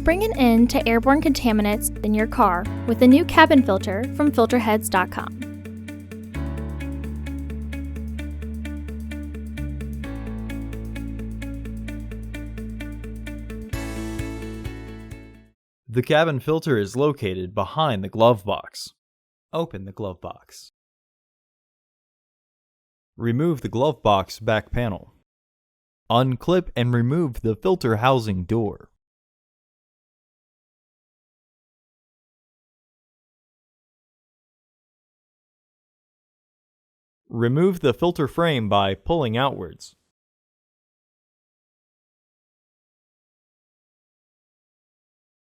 Bring an end to airborne contaminants in your car with the new cabin filter from Filterheads.com. The cabin filter is located behind the glove box. Open the glove box. Remove the glove box back panel. Unclip and remove the filter housing door. Remove the filter frame by pulling outwards.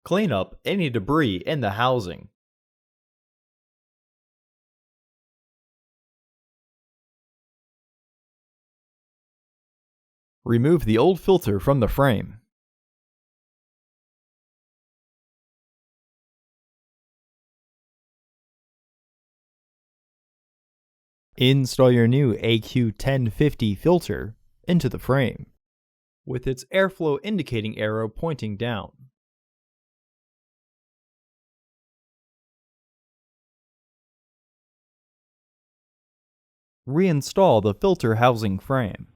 Clean up any debris in the housing. Remove the old filter from the frame. Install your new AQ1050 filter into the frame, with its airflow indicating arrow pointing down. Reinstall the filter housing frame.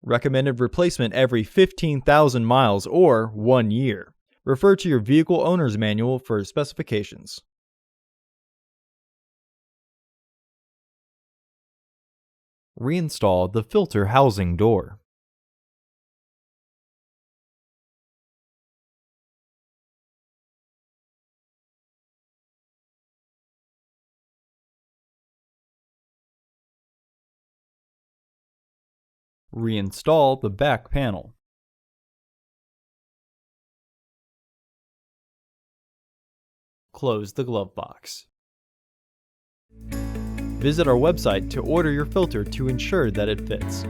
Recommended replacement every 15,000 miles or 1 year. Refer to your vehicle owner's manual for specifications. Reinstall the filter housing door. Reinstall the back panel. Close the glove box. Visit our website to order your filter to ensure that it fits.